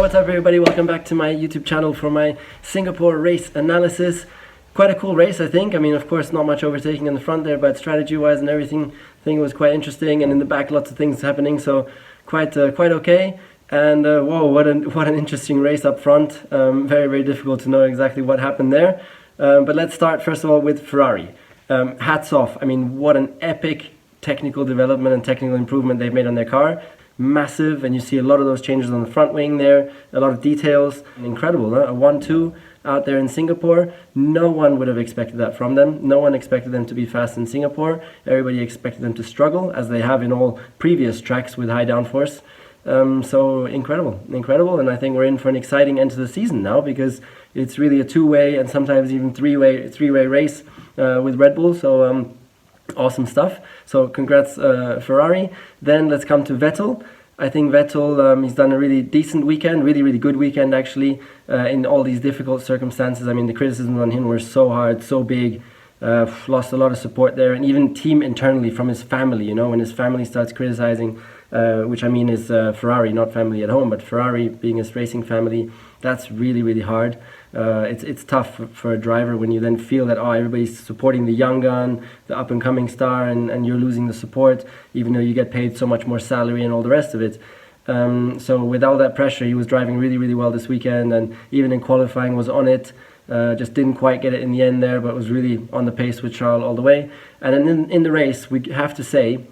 What's up everybody, welcome back to my YouTube channel for my Singapore race analysis. Quite a cool race, I think. I mean, of course, not much overtaking in the front there, but strategy-wise and everything, I think it was quite interesting, and in the back lots of things happening, so quite okay. And whoa, what an interesting race up front. Very difficult to know exactly what happened there. But let's start first of all with Ferrari. Hats off. I mean, what an epic technical development and technical improvement they've made on their car. Massive, and you see a lot of those changes on the front wing there, a lot of details. Incredible, huh? A 1-2 out there in Singapore. No one would have expected that from them. No one expected them to be fast in Singapore. Everybody expected them to struggle, as they have in all previous tracks with high downforce. So incredible, and I think we're in for an exciting end to the season now, because it's really a two-way and sometimes even three-way race with Red Bull. So awesome stuff. So congrats Ferrari. Then let's come to Vettel. I think Vettel, he's done a really decent weekend, really good weekend actually, in all these difficult circumstances. I mean, the criticisms on him were so hard, so big. Lost a lot of support there, and even team internally from his family, you know, when his family starts criticizing, which I mean is Ferrari, not family at home, but Ferrari being his racing family, that's really hard. It's tough for a driver when you then feel that, oh, everybody's supporting the young gun, the up-and-coming star, and you're losing the support, even though you get paid so much more salary and all the rest of it. So with all that pressure, he was driving really well this weekend, and even in qualifying was on it. Just didn't quite get it in the end there, but was really on the pace with Charles all the way. And then in the race, we have to say,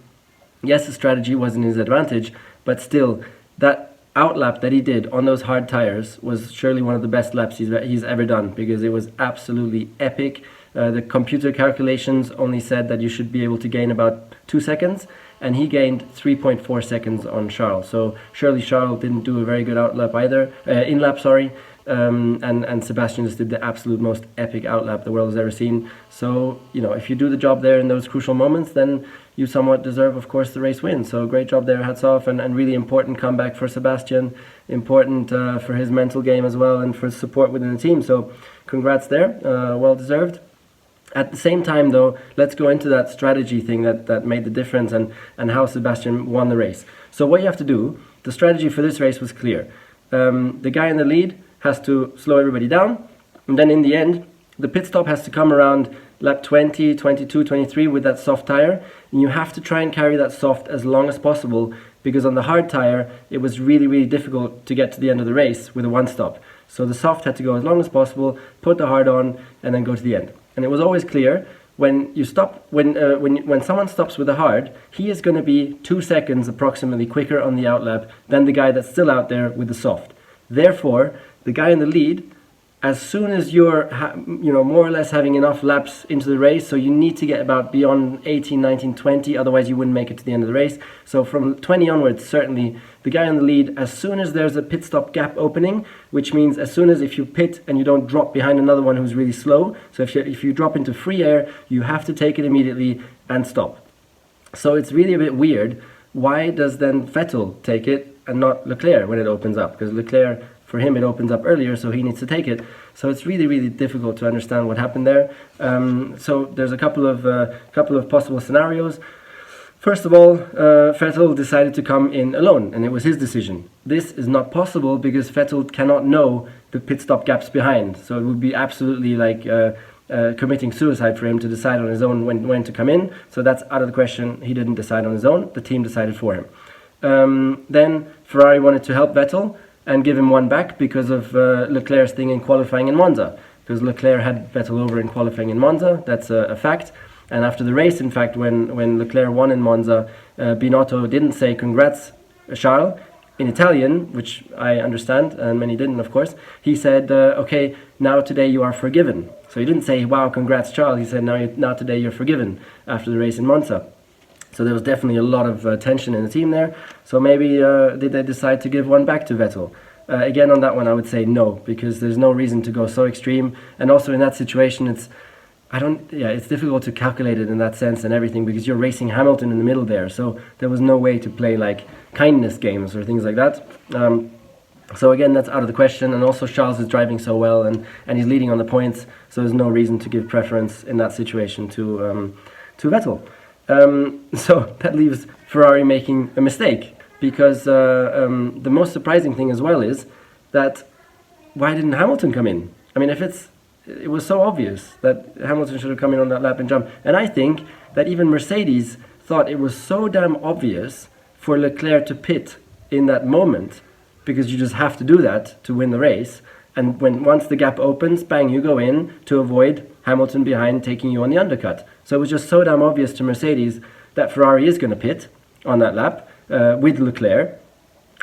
yes, the strategy was in his advantage, but still, that outlap that he did on those hard tires was surely one of the best laps he's ever done, because it was absolutely epic. The computer calculations only said that you should be able to gain about 2 seconds, and he gained 3.4 seconds on Charles. So surely Charles didn't do a very good outlap either, in-lap, sorry. And Sebastian just did the absolute most epic outlap the world has ever seen. So, you know, if you do the job there in those crucial moments, then you somewhat deserve, of course, the race win. So great job there, hats off, and really important comeback for Sebastian, important for his mental game as well, and for support within the team. So congrats there, well deserved. At the same time though, let's go into that strategy thing that made the difference, and how Sebastian won the race. So what you have to do, the strategy for this race was clear. The guy in the lead has to slow everybody down, and then in the end the pit stop has to come around lap 20, 22, 23 with that soft tire, and you have to try and carry that soft as long as possible, because on the hard tire it was really difficult to get to the end of the race with a one stop. So the soft had to go as long as possible, put the hard on, and then go to the end. And it was always clear, when you stop, when someone stops with a hard, he is going to be 2 seconds approximately quicker on the outlap than the guy that's still out there with the soft. Therefore, the guy in the lead, as soon as you're more or less having enough laps into the race, so you need to get about beyond 18, 19, 20, otherwise you wouldn't make it to the end of the race. So from 20 onwards, certainly, the guy in the lead, as soon as there's a pit stop gap opening, which means as soon as if you pit and you don't drop behind another one who's really slow, so if you drop into free air, you have to take it immediately and stop. So it's really a bit weird. Why does then Vettel take it and not Leclerc when it opens up? Because Leclerc, for him, it opens up earlier, so he needs to take it. So it's really difficult to understand what happened there. So there's a couple of possible scenarios. First of all, Vettel decided to come in alone, and it was his decision. This is not possible because Vettel cannot know the pit stop gaps behind. So it would be absolutely like committing suicide for him to decide on his own when to come in. So that's out of the question. He didn't decide on his own. The team decided for him. Then Ferrari wanted to help Vettel and give him one back because of Leclerc's thing in qualifying in Monza. Because Leclerc had Vettel over in qualifying in Monza, that's a fact. And after the race, in fact, when Leclerc won in Monza, Binotto didn't say congrats Charles in Italian, which I understand, and many didn't, of course. He said, okay, now today you are forgiven. So he didn't say, wow, congrats Charles. He said, now today you're forgiven after the race in Monza. So there was definitely a lot of tension in the team there. So maybe did they decide to give one back to Vettel? Again, on that one, I would say no, because there's no reason to go so extreme. And also in that situation, it's difficult to calculate it in that sense and everything, because you're racing Hamilton in the middle there. So there was no way to play like kindness games or things like that. So again, that's out of the question. And also Charles is driving so well, and he's leading on the points. So there's no reason to give preference in that situation to Vettel. So that leaves Ferrari making a mistake, because the most surprising thing as well is that why didn't Hamilton come in? I mean, it was so obvious that Hamilton should have come in on that lap and jump. And I think that even Mercedes thought it was so damn obvious for Leclerc to pit in that moment, because you just have to do that to win the race. And once the gap opens, bang, you go in to avoid Hamilton behind taking you on the undercut. So it was just so damn obvious to Mercedes that Ferrari is going to pit on that lap with Leclerc.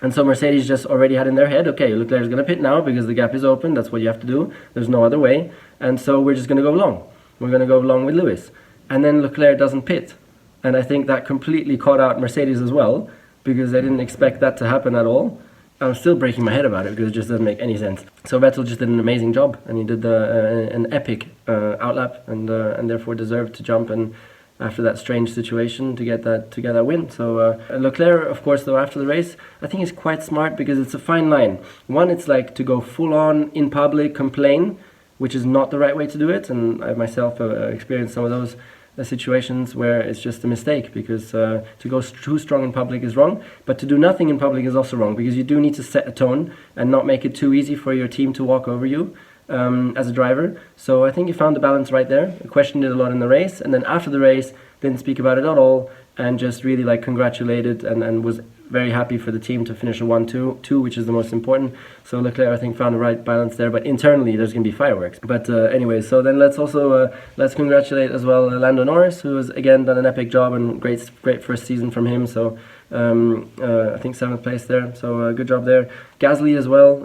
And so Mercedes just already had in their head, okay, Leclerc is going to pit now because the gap is open. That's what you have to do. There's no other way. And so we're just going to go long. We're going to go long with Lewis. And then Leclerc doesn't pit. And I think that completely caught out Mercedes as well, because they didn't expect that to happen at all. I'm still breaking my head about it because it just doesn't make any sense. So Vettel just did an amazing job, and he did an epic outlap, and therefore deserved to jump and after that strange situation to get that win. So Leclerc, of course, though, after the race, I think is quite smart, because it's a fine line. One, it's like to go full on in public complain, which is not the right way to do it, and I myself have experienced some of those situations where it's just a mistake, because to go too strong in public is wrong, but to do nothing in public is also wrong, because you do need to set a tone and not make it too easy for your team to walk over you as a driver. So I think he found the balance right there. He questioned it a lot in the race, and then after the race didn't speak about it at all, and just really like congratulated and was very happy for the team to finish a 1-2, which is the most important. So Leclerc, I think, found the right balance there, but internally there's going to be fireworks. But anyway, so then let's congratulate as well Lando Norris, who has again done an epic job, and great first season from him. So I think 7th place there, so good job there. Gasly as well,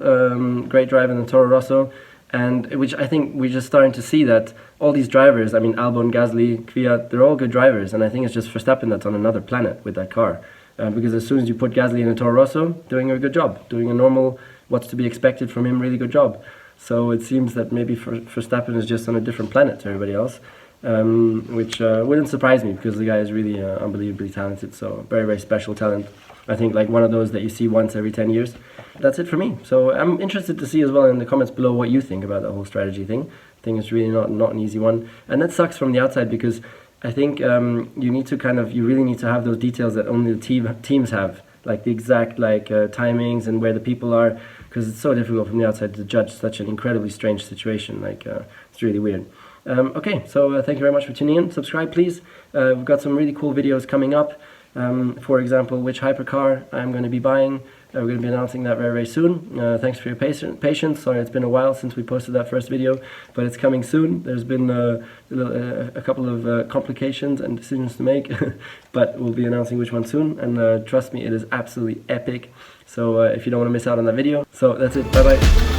great drive in the Toro Rosso. And which I think we're just starting to see that all these drivers, I mean Albon, Gasly, Kvyat, they're all good drivers, and I think it's just Verstappen that's on another planet with that car. Because as soon as you put Gasly in a Toro Rosso, doing a good job, doing a normal, what's to be expected from him, really good job. So it seems that maybe Verstappen is just on a different planet to everybody else, which wouldn't surprise me, because the guy is really unbelievably talented. So very, very special talent. I think like one of those that you see once every 10 years. That's it for me. So I'm interested to see as well in the comments below what you think about the whole strategy thing. I think it's really not an easy one. And that sucks from the outside, because I think you really need to have those details that only the teams have, like the exact timings and where the people are, because it's so difficult from the outside to judge such an incredibly strange situation. It's really weird. Okay, so thank you very much for tuning in. Subscribe, please. We've got some really cool videos coming up. For example, which hypercar I'm going to be buying. We're going to be announcing that very, very soon. Thanks for your patience. Sorry, it's been a while since we posted that first video, but it's coming soon. There's been a couple of complications and decisions to make, but we'll be announcing which one soon. And trust me, it is absolutely epic. So if you don't want to miss out on that video. So that's it. Bye-bye.